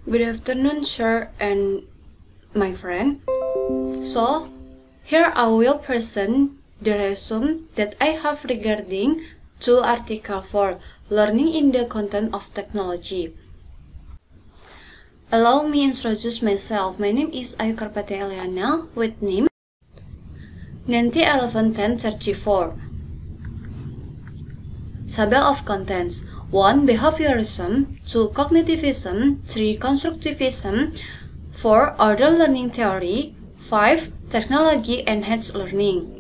Good afternoon, sir and my friend. So, here I will present the resume that I have regarding to article for learning in the content of technology. Allow me introduce myself. My name is Ayu Karpati Eliana with name 90111034. Table of contents: 1. Behaviorism, 2. Cognitivism, 3. Constructivism, 4. Order learning theory, 5. Technology enhanced learning.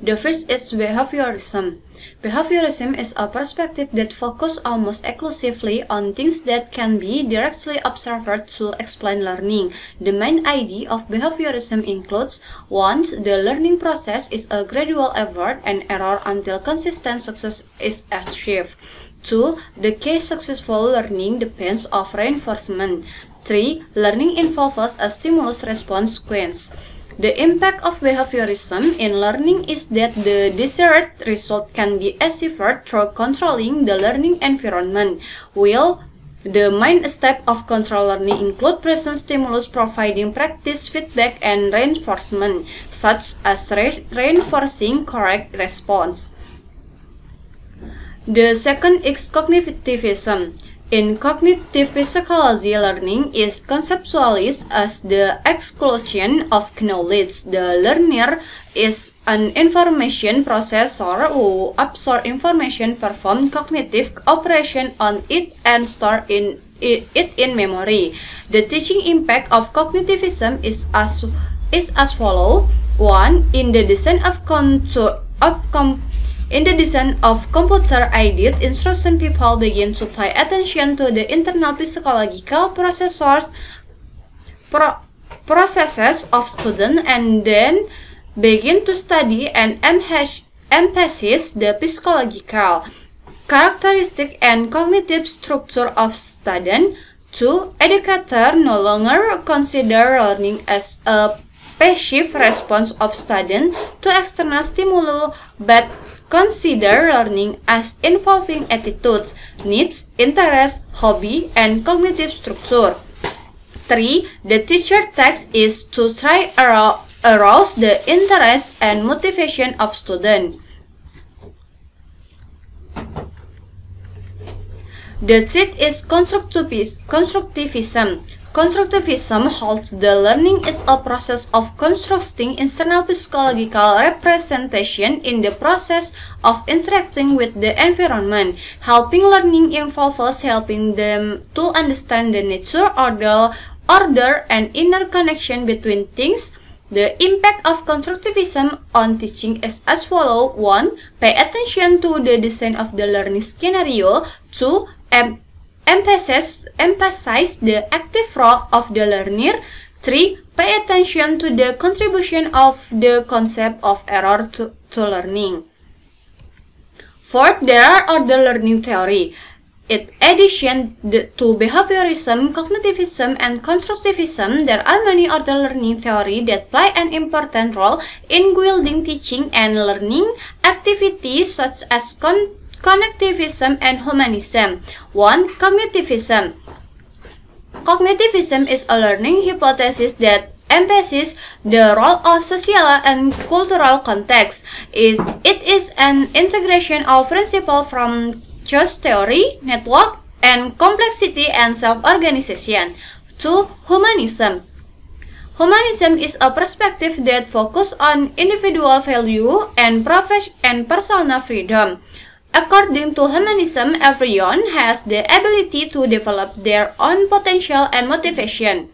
The first is behaviorism. Behaviorism is a perspective that focuses almost exclusively on things that can be directly observed to explain learning. The main idea of behaviorism includes: 1. The learning process is a gradual effort and error until consistent success is achieved. 2. The case successful learning depends on reinforcement. 3. Learning involves a stimulus-response sequence. The impact of behaviorism in learning is that the desired result can be achieved through controlling the learning environment, while the main step of control learning include present stimulus providing practice, feedback, and reinforcement, such as reinforcing correct response. The second is cognitivism. In cognitive psychology, learning is conceptualized as the exclusion of knowledge. The learner is an information processor who absorbs information, performs cognitive operation on it, and stores it in memory. The teaching impact of cognitivism is as follows: 1. In the design of computer-aided instruction, people begin to pay attention to the internal physiological processes of students and then begin to study and emphasize the physiological characteristic and cognitive structure of students. 2. Educators no longer consider learning as a passive response of students to external stimuli, but consider learning as involving attitudes, needs, interests, hobby, and cognitive structure. 3. The teacher task is to try arouse the interest and motivation of students. The third is constructivism. Constructivism holds that learning is a process of constructing internal physiological representation in the process of interacting with the environment. Helping learning involves helping them to understand the nature, order, and inner connection between things. The impact of constructivism on teaching is as follows: 1. Pay attention to the design of the learning scenario. 2. Emphasize the active role of the learner. 3. Pay attention to the contribution of the concept of error to learning. 4. There are other learning theory. In addition to behaviorism, cognitivism, and constructivism, there are many other learning theories that play an important role in guiding teaching and learning activities, such as connectivism and humanism. 1. Cognitivism. Cognitivism is a learning hypothesis that emphasizes the role of social and cultural context. It is an integration of principles from choice theory, network, and complexity and self-organization. 2. Humanism. Humanism is a perspective that focuses on individual value and personal freedom. According to humanism, everyone has the ability to develop their own potential and motivation.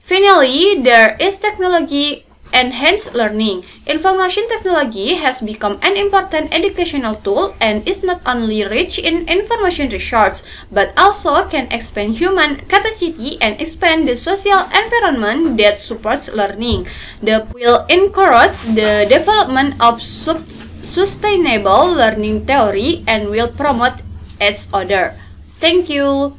Finally, there is technology enhanced learning. Information technology has become an important educational tool and is not only rich in information resources, but also can expand human capacity and expand the social environment that supports learning. That will encourage the development of sustainable learning theory and will promote its order. Thank you.